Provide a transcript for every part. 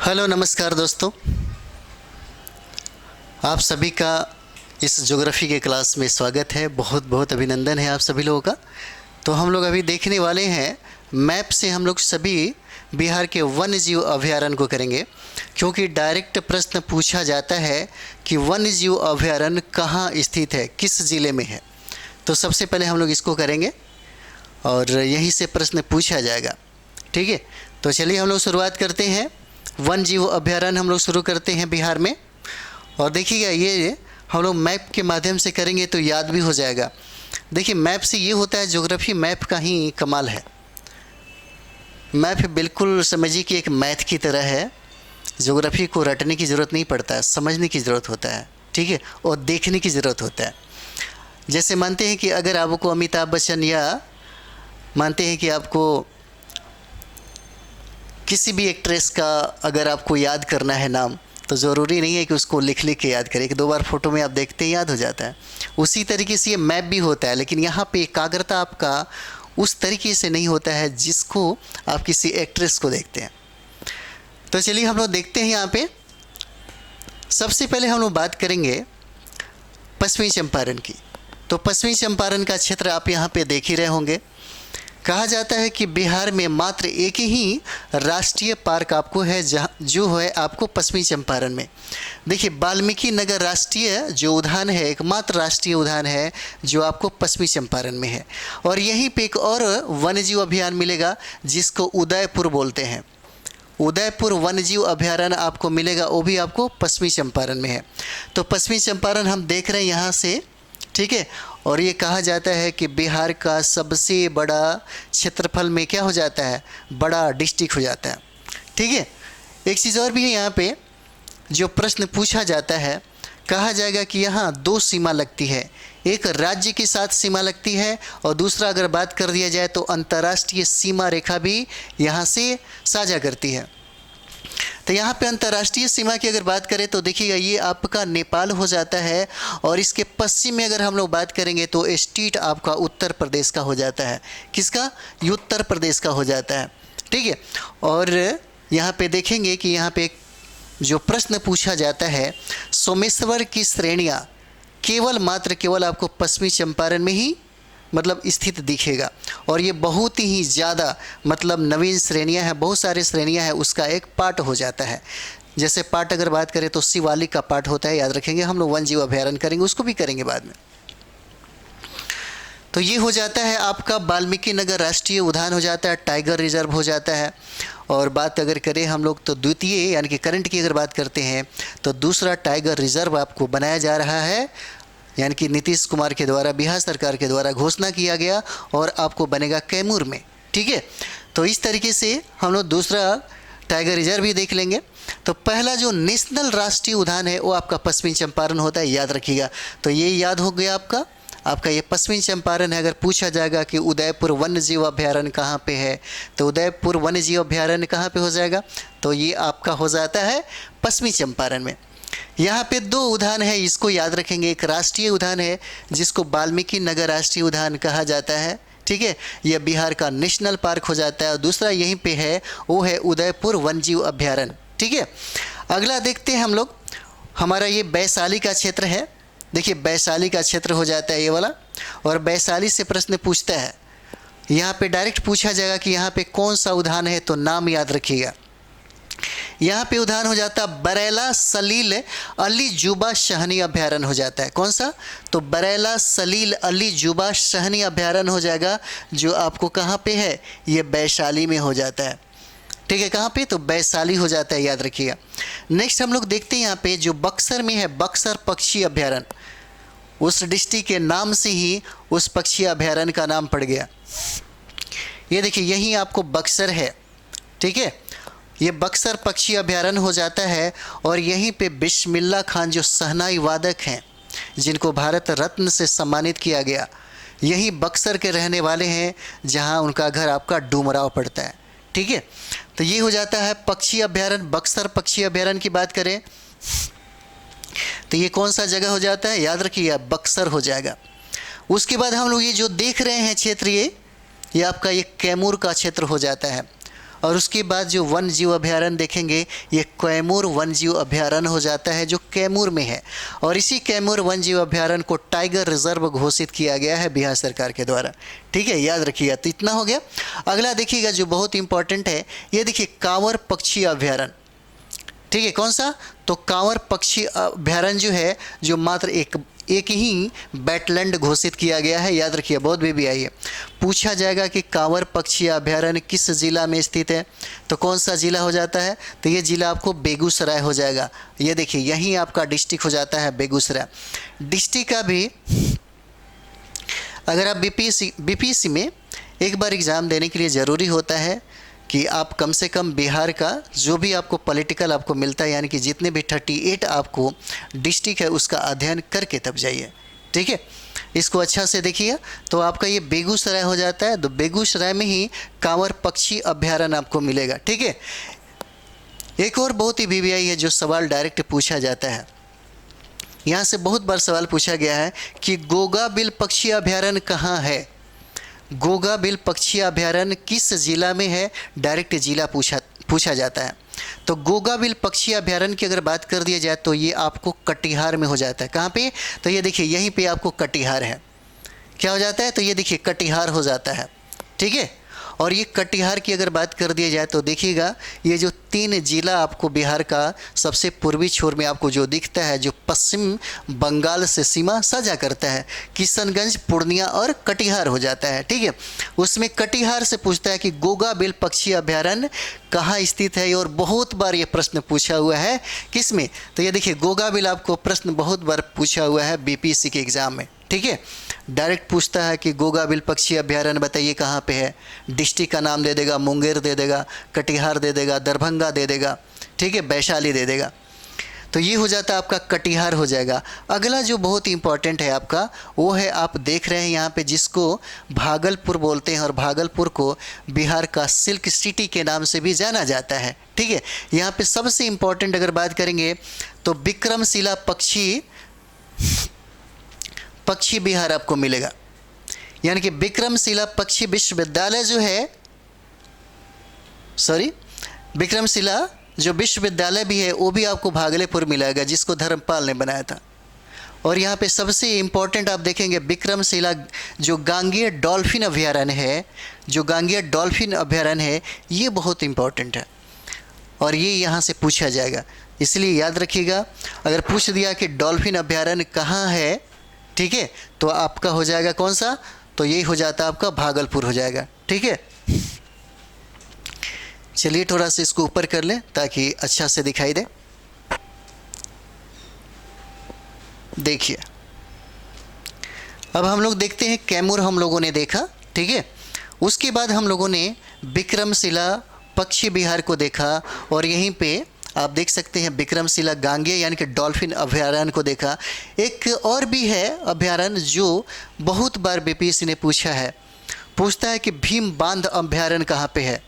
Hello नमस्कार दोस्तों, आप सभी का इस ज्योग्राफी के क्लास में स्वागत है। बहुत बहुत अभिनंदन है आप सभी लोगों का। तो हम लोग अभी देखने वाले हैं मैप से हम लोग सभी बिहार के वन्य जीव अभयारण्य को करेंगे, क्योंकि डायरेक्ट प्रश्न पूछा जाता है कि वन्य जीव अभयारण्य कहाँ स्थित है, किस ज़िले में है। तो सबसे पहले हम लोग इसको करेंगे और यहीं से प्रश्न पूछा जाएगा। ठीक है, तो चलिए हम लोग शुरुआत करते हैं। वन्य जीव अभयारण्य हम लोग शुरू करते हैं बिहार में। और देखिएगा, ये हम लोग मैप के माध्यम से करेंगे तो याद भी हो जाएगा। देखिए, मैप से ये होता है, ज्योग्राफी मैप का ही कमाल है। मैप बिल्कुल समझिए कि एक मैथ की तरह है। ज्योग्राफी को रटने की ज़रूरत नहीं पड़ता है, समझने की ज़रूरत होता है। ठीक है, और देखने की ज़रूरत होता है। जैसे मानते हैं कि अगर आपको अमिताभ बच्चन या मानते हैं कि आपको किसी भी एक्ट्रेस का अगर आपको याद करना है नाम, तो ज़रूरी नहीं है कि उसको लिख लिख के याद करें, कि दो बार फ़ोटो में आप देखते हैं याद हो जाता है। उसी तरीके से ये मैप भी होता है, लेकिन यहाँ पे एकाग्रता आपका उस तरीके से नहीं होता है जिसको आप किसी एक्ट्रेस को देखते हैं। तो चलिए हम लोग देखते हैं। यहाँ पे सबसे पहले हम लोग बात करेंगे पश्चिमी चंपारण की। तो पश्चिमी चंपारण का क्षेत्र आप यहाँ पे देख ही रहे होंगे। कहा जाता है कि बिहार में मात्र एक ही राष्ट्रीय पार्क आपको है, जहाँ जो है आपको पश्चिमी चंपारण में। देखिए, वाल्मीकि नगर राष्ट्रीय जो उद्यान है, एकमात्र राष्ट्रीय उद्यान है जो आपको पश्चिमी चंपारण में है। और यहीं पे एक और वन्यजीव अभयारण्य मिलेगा जिसको उदयपुर बोलते हैं। उदयपुर वन्यजीव अभयारण्य आपको मिलेगा, वो भी आपको पश्चिमी चंपारण में है। तो पश्चिमी चंपारण हम देख रहे हैं यहाँ से। ठीक है, और ये कहा जाता है कि बिहार का सबसे बड़ा क्षेत्रफल में क्या हो जाता है, बड़ा डिस्ट्रिक्ट हो जाता है। ठीक है, एक चीज़ और भी है यहाँ पे जो प्रश्न पूछा जाता है। कहा जाएगा कि यहाँ दो सीमा लगती है, एक राज्य के साथ सीमा लगती है और दूसरा अगर बात कर दिया जाए तो अंतर्राष्ट्रीय सीमा रेखा भी यहाँ से साझा करती है। तो यहाँ पे अंतर्राष्ट्रीय सीमा की अगर बात करें तो देखिएगा, ये आपका नेपाल हो जाता है। और इसके पश्चिम में अगर हम लोग बात करेंगे तो स्टेट आपका उत्तर प्रदेश का हो जाता है। किसका? उत्तर प्रदेश का हो जाता है। ठीक है, और यहाँ पे देखेंगे कि यहाँ पे जो प्रश्न पूछा जाता है, सोमेश्वर की श्रेणियाँ केवल आपको पश्चिमी चंपारण में ही मतलब स्थित दिखेगा। और ये बहुत ही ज़्यादा मतलब नवीन श्रेणियां हैं, बहुत सारे श्रेणियां हैं, उसका एक पार्ट हो जाता है। जैसे पार्ट अगर बात करें तो शिवालिक का पार्ट होता है, याद रखेंगे। हम लोग वन्यजीव अभयारण्य करेंगे, उसको भी करेंगे बाद में। तो ये हो जाता है आपका वाल्मीकि नगर राष्ट्रीय उद्यान हो जाता है, टाइगर रिजर्व हो जाता है। और बात अगर करें हम लोग तो द्वितीय यानी कि करंट की अगर बात करते हैं तो दूसरा टाइगर रिजर्व आपको बनाया जा रहा है, यानी कि नीतीश कुमार के द्वारा, बिहार सरकार के द्वारा घोषणा किया गया, और आपको बनेगा कैमूर में। ठीक है, तो इस तरीके से हम लोग दूसरा टाइगर रिजर्व भी देख लेंगे। तो पहला जो नेशनल राष्ट्रीय उद्यान है वो आपका पश्चिमी चंपारण होता है, याद रखिएगा। तो ये याद हो गया आपका ये पश्चिमी चंपारण है। अगर पूछा जाएगा कि उदयपुर वन्यजीव अभयारण्य कहाँ पे है, तो उदयपुर वन्यजीव अभयारण्य कहाँ पे हो जाएगा, तो ये आपका हो जाता है पश्चिमी चंपारण में। यहाँ पे दो उद्यान है, इसको याद रखेंगे। एक राष्ट्रीय उद्यान है जिसको वाल्मीकि नगर राष्ट्रीय उद्यान कहा जाता है। ठीक है, यह बिहार का नेशनल पार्क हो जाता है। और दूसरा यहीं पे है, वो है उदयपुर वन्यजीव अभयारण्य। ठीक है, अगला देखते हैं हम लोग। हमारा ये वैशाली का क्षेत्र है। देखिए, वैशाली का क्षेत्र हो जाता है ये वाला। और वैशाली से प्रश्न पूछता है, यहाँ पे डायरेक्ट पूछा जाएगा कि यहाँ पे कौन सा उद्यान है, तो नाम याद रखिएगा। यहाँ पे उद्यान हो जाता है बरेला सलील अली जुबा शहनी अभयारण्य हो जाता है। कौन सा? तो बरेला सलील अली जुबा शहनी अभयारण्य हो जाएगा, जो आपको कहाँ पे है, ये वैशाली में हो जाता है। ठीक है, कहाँ पे? तो वैशाली हो जाता है, याद रखिएगा। नेक्स्ट हम लोग देखते हैं यहाँ पे जो बक्सर में है, बक्सर पक्षी अभयारण्य। उस डिस्ट्रिक्ट के नाम से ही उस पक्षी अभयारण्य का नाम पड़ गया। ये देखिए, यहीं आपको बक्सर है। ठीक है, ये बक्सर पक्षी अभयारण्य हो जाता है। और यहीं पे बिस्मिल्लाह खान जो शहनाई वादक हैं, जिनको भारत रत्न से सम्मानित किया गया, यही बक्सर के रहने वाले हैं, जहां उनका घर आपका डुमराव पड़ता है। ठीक है, तो ये हो जाता है पक्षी अभयारण्य। बक्सर पक्षी अभयारण्य की बात करें तो ये कौन सा जगह हो जाता है, याद रखिए, बक्सर हो जाएगा। उसके बाद हम लोग ये जो देख रहे हैं क्षेत्र, ये आपका ये कैमूर का क्षेत्र हो जाता है। और उसके बाद जो वन जीव अभयारण्य देखेंगे ये कैमूर वन जीव अभयारण्य हो जाता है, जो कैमूर में है। और इसी कैमूर वन जीव अभयारण्य को टाइगर रिजर्व घोषित किया गया है बिहार सरकार के द्वारा। ठीक है, याद रखिएगा। तो इतना हो गया। अगला देखिएगा जो बहुत इंपॉर्टेंट है, ये देखिए कांवर पक्षी अभयारण्य। ठीक है, कौन सा? तो कांवर पक्षी अभयारण्य जो है, जो मात्र एक ही वेटलैंड घोषित किया गया है। याद रखिए, बहुत भी आई है। पूछा जाएगा कि कांवर पक्षी अभयारण्य किस जिला में स्थित है, तो कौन सा जिला हो जाता है? तो ये जिला आपको बेगूसराय हो जाएगा। ये देखिए, यहीं आपका डिस्ट्रिक्ट हो जाता है बेगूसराय। डिस्ट्रिक्ट का भी अगर आप बीपीएससी में एक बार एग्ज़ाम देने के लिए ज़रूरी होता है कि आप कम से कम बिहार का जो भी आपको पॉलिटिकल आपको मिलता है, यानी कि जितने भी 38 आपको डिस्ट्रिक्ट है उसका अध्ययन करके तब जाइए। ठीक है, इसको अच्छा से देखिए। तो आपका ये बेगूसराय हो जाता है, तो बेगूसराय में ही कांवर पक्षी अभयारण्य आपको मिलेगा। ठीक है, एक और बहुत ही बीबीआई है जो सवाल डायरेक्ट पूछा जाता है। यहाँ से बहुत बार सवाल पूछा गया है कि गोगा बिल पक्षी अभयारण्य कहाँ है। गोगा बिल पक्षी अभयारण्य किस जिला में है, डायरेक्ट जिला पूछा जाता है। तो गोगा बिल पक्षी अभयारण्य की अगर बात कर दिया जाए तो ये आपको कटिहार में हो जाता है। कहाँ पे? तो ये देखिए, यहीं पे आपको कटिहार है। क्या हो जाता है? तो ये देखिए कटिहार हो जाता है। ठीक है, और ये कटिहार की अगर बात कर दिया जाए तो देखिएगा, ये जो 3 जिला आपको बिहार का सबसे पूर्वी छोर में आपको जो दिखता है, जो पश्चिम बंगाल से सीमा साझा करता है, किशनगंज, पूर्णिया और कटिहार हो जाता है। ठीक है, उसमें कटिहार से पूछता है कि गोगा बिल पक्षी अभयारण्य कहाँ स्थित है। और बहुत बार ये प्रश्न पूछा हुआ है, किस में? तो ये देखिए, गोगा बिल आपको प्रश्न बहुत बार पूछा हुआ है बीपीएससी के एग्ज़ाम में। ठीक है, डायरेक्ट पूछता है कि गोगा बिल पक्षी अभयारण्य बताइए कहाँ पे है। डिस्ट्रिक्ट का नाम दे देगा, मुंगेर दे देगा, कटिहार दे देगा, दरभंगा दे देगा, ठीक है, वैशाली दे देगा। तो ये हो जाता है आपका कटिहार हो जाएगा। अगला जो बहुत इंपॉर्टेंट है आपका, वो है आप देख रहे हैं यहाँ पे जिसको भागलपुर बोलते हैं, और भागलपुर को बिहार का सिल्क सिटी के नाम से भी जाना जाता है। ठीक है, यहाँ पे सबसे इंपॉर्टेंट अगर बात करेंगे तो विक्रमशिला पक्षी बिहार आपको मिलेगा। यानी कि विक्रमशिला पक्षी विश्वविद्यालय जो है, विक्रमशिला जो विश्वविद्यालय भी है वो भी आपको भागलपुर मिलेगा, जिसको धर्मपाल ने बनाया था। और यहाँ पे सबसे इम्पोर्टेंट आप देखेंगे विक्रमशिला जो गांगेय डॉल्फिन अभयारण्य है, ये बहुत इम्पोर्टेंट है और ये यहाँ से पूछा जाएगा। इसलिए याद रखिएगा, अगर पूछ दिया कि डॉल्फिन अभयारण्य कहाँ है, ठीक है, तो आपका हो जाएगा कौन सा? तो यही हो जाता है आपका भागलपुर हो जाएगा। ठीक है, चलिए थोड़ा सा इसको ऊपर कर लें ताकि अच्छा से दिखाई दे। देखिए, अब हम लोग देखते हैं कैमूर हम लोगों ने देखा। ठीक है, उसके बाद हम लोगों ने विक्रमशिला पक्षी बिहार को देखा, और यहीं पे आप देख सकते हैं विक्रमशिला गांगेय यानी कि डॉल्फिन अभयारण्य को देखा। एक और भी है अभयारण्य जो बहुत बार बीपीएससी ने पूछता है कि भीम बांध अभयारण्य कहाँ पे है।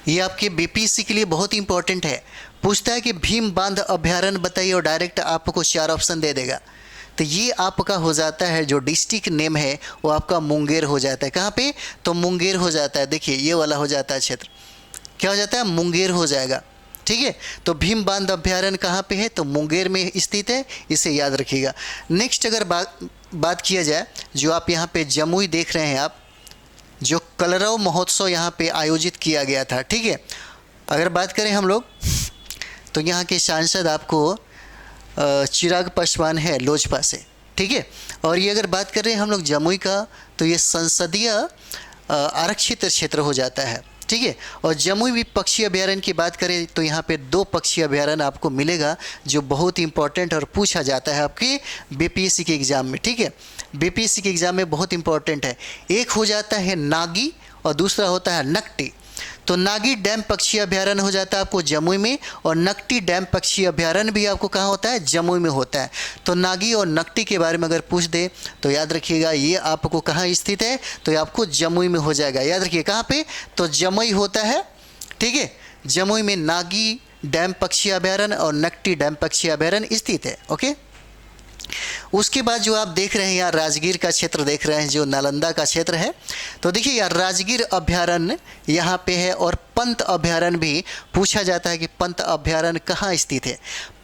ये आपके बीपीएससी के लिए बहुत इंपॉर्टेंट है। पूछता है कि भीम बांध अभयारण्य बताइए, और डायरेक्ट आपको 4 ऑप्शन दे देगा। तो ये आपका हो जाता है जो डिस्ट्रिक्ट नेम है वो आपका मुंगेर हो जाता है। कहाँ पे? तो मुंगेर हो जाता है। देखिए, ये वाला हो जाता है क्षेत्र, क्या हो जाता है? मुंगेर हो जाएगा। ठीक है, तो भीम बांध अभयारण्य कहाँ पे है? तो मुंगेर में स्थित है, इसे याद रखिएगा। नेक्स्ट अगर बात किया जाए, जो आप यहाँ पे जमुई देख रहे हैं आप, जो कलरव महोत्सव यहाँ पे आयोजित किया गया था। ठीक है, अगर बात करें हम लोग तो यहाँ के सांसद आपको चिराग पासवान है लोजपा से। ठीक है, और ये अगर बात करें हम लोग जमुई का, तो ये संसदीय आरक्षित क्षेत्र हो जाता है। ठीक है, और जमुई भी पक्षी अभयारण्य की बात करें तो यहाँ पे 2 पक्षी अभयारण्य आपको मिलेगा जो बहुत इंपॉर्टेंट और पूछा जाता है आपके बीपीएससी के एग्ज़ाम में। ठीक है, बीपीएससी के एग्ज़ाम में बहुत इंपॉर्टेंट है। एक हो जाता है नागी और दूसरा होता है नकटी। तो नागी डैम पक्षी अभयारण्य हो जाता है आपको जमुई में, और नकटी डैम पक्षी अभयारण्य भी आपको कहाँ होता है? जमुई में होता है। तो नागी और नकटी के बारे में अगर पूछ दे तो याद रखिएगा ये आपको कहाँ स्थित है? तो ये आपको जमुई में हो जाएगा। याद रखिए कहाँ पे? तो जमुई होता है। ठीक है, जमुई में नागी डैम पक्षी अभयारण्य और नकटी डैम पक्षी अभयारण्य स्थित है। ओके, उसके बाद जो आप देख रहे हैं यहाँ राजगीर का क्षेत्र देख रहे हैं, जो नालंदा का क्षेत्र है। तो देखिए यार राजगीर अभ्यारण्य यहाँ पे है, और पंत अभ्यारण्य भी पूछा जाता है कि पंत अभ्यारण्य कहाँ स्थित है।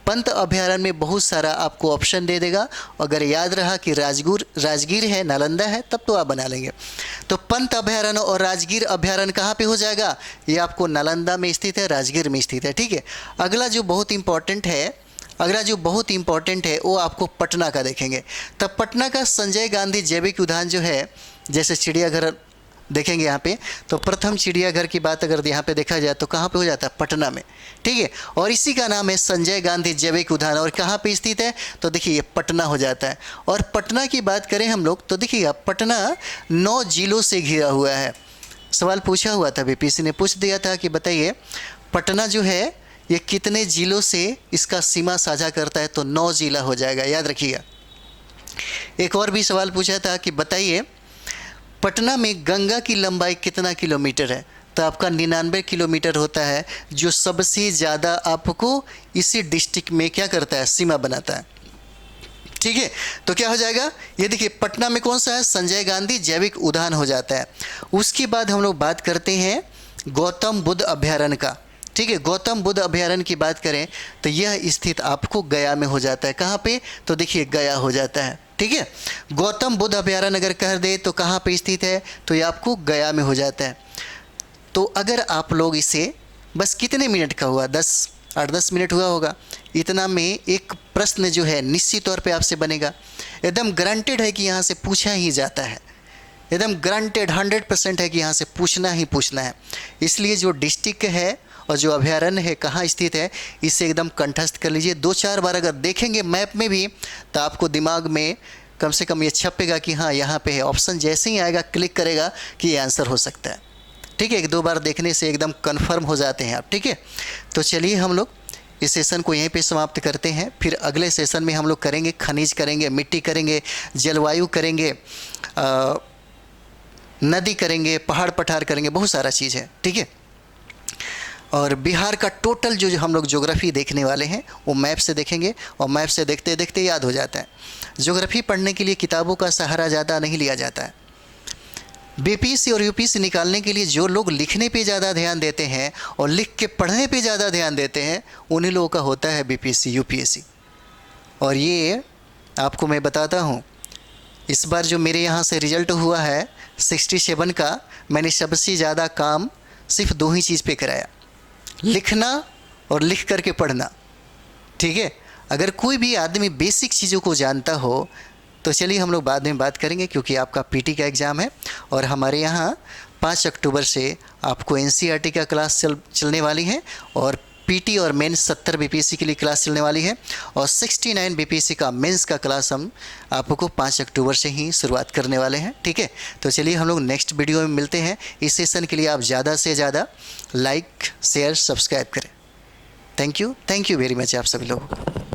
पंत अभ्यारण्य में बहुत सारा आपको ऑप्शन दे देगा, अगर याद रहा कि राजगीर है, नालंदा है, तब तो आप बना लेंगे। तो पंत अभ्यारण्य और राजगीर अभ्यारण्य कहाँ पे हो जाएगा, ये आपको नालंदा में स्थित है, राजगीर में स्थित है। ठीक है, अगला जो बहुत इंपॉर्टेंट है वो आपको पटना का देखेंगे। तब पटना का संजय गांधी जैविक उद्यान जो है, जैसे चिड़ियाघर देखेंगे यहाँ पे, तो प्रथम चिड़ियाघर की बात अगर यहाँ पे देखा जाए तो कहाँ पे हो जाता है, पटना में। ठीक है, और इसी का नाम है संजय गांधी जैविक उद्यान, और कहाँ पे स्थित है, तो देखिए ये पटना हो जाता है। और पटना की बात करें हम लोग तो देखिए पटना 9 जिलों से घिरा हुआ है। सवाल पूछा हुआ था, बीपीएससी ने पूछ दिया था कि बताइए पटना जो है ये कितने जिलों से इसका सीमा साझा करता है, तो 9 जिला हो जाएगा, याद रखिएगा। एक और भी सवाल पूछा था कि बताइए पटना में गंगा की लंबाई कितना किलोमीटर है, तो आपका 99 किलोमीटर होता है, जो सबसे ज़्यादा आपको इसी डिस्ट्रिक्ट में क्या करता है, सीमा बनाता है। ठीक है, तो क्या हो जाएगा, ये देखिए पटना में कौन सा है, संजय गांधी जैविक उद्यान हो जाता है। उसके बाद हम लोग बात करते हैं गौतम बुद्ध अभ्यारण्य का। ठीक है, गौतम बुद्ध अभ्यारण्य की बात करें तो यह स्थित आपको गया में हो जाता है। कहाँ पे, तो देखिए गया हो जाता है। ठीक है, गौतम बुद्ध अभ्यारण्य अगर कह दे तो कहाँ पे स्थित है, तो ये आपको गया में हो जाता है। तो अगर आप लोग इसे बस कितने मिनट का हुआ, 8-10 मिनट हुआ होगा, इतना में एक प्रश्न जो है निश्चित तौर पे आपसे बनेगा, एकदम गारंटेड है कि यहाँ से पूछा ही जाता है, एकदम गारंटेड 100% है कि यहाँ से पूछना ही पूछना है। इसलिए जो डिस्ट्रिक्ट है और जो अभ्यारण्य है कहाँ स्थित है, इसे एकदम कंठस्थ कर लीजिए। 2-4 बार अगर देखेंगे मैप में भी तो आपको दिमाग में कम से कम ये छपेगा कि हाँ यहाँ पे है। ऑप्शन जैसे ही आएगा क्लिक करेगा कि ये आंसर हो सकता है। ठीक है, 1-2 बार देखने से एकदम कन्फर्म हो जाते हैं आप। ठीक है, तो चलिए हम लोग इस सेशन को यहीं पे समाप्त करते हैं। फिर अगले सेशन में हम लोग करेंगे खनिज करेंगे, मिट्टी करेंगे, जलवायु करेंगे, नदी करेंगे, पहाड़ पठार करेंगे, बहुत सारा चीज़ है। ठीक है, और बिहार का टोटल जो हम लोग ज्योग्राफी देखने वाले हैं वो मैप से देखेंगे, और मैप से देखते देखते याद हो जाता है। ज्योग्राफी पढ़ने के लिए किताबों का सहारा ज़्यादा नहीं लिया जाता है। बीपीएससी और यूपीएससी निकालने के लिए जो लोग लिखने पे ज़्यादा ध्यान देते हैं और लिख के पढ़ने पे ज़्यादा ध्यान देते हैं, उन्हीं लोगों का होता है बीपीएससी यूपीएससी। और ये आपको मैं बताता हूँ, इस बार जो मेरे यहाँ से रिज़ल्ट हुआ है 67 का, मैंने सबसे ज़्यादा काम सिर्फ 2 ही चीज़ पे कराया, लिखना और लिख करके पढ़ना। ठीक है, अगर कोई भी आदमी बेसिक चीज़ों को जानता हो तो चलिए हम लोग बाद में बात करेंगे, क्योंकि आपका पीटी का एग्ज़ाम है और हमारे यहाँ 5 अक्टूबर से आपको एनसीईआरटी का क्लास चलने वाली है, और पीटी और मेंस 70 बीपीएससी के लिए क्लास चलने वाली है, और 69 बीपीएससी का मेंस का क्लास हम आपको 5 अक्टूबर से ही शुरुआत करने वाले हैं। ठीक है, तो चलिए हम लोग नेक्स्ट वीडियो में मिलते हैं। इस सेशन के लिए आप ज़्यादा से ज़्यादा लाइक शेयर सब्सक्राइब करें। थैंक यू वेरी मच आप सभी लोगों को।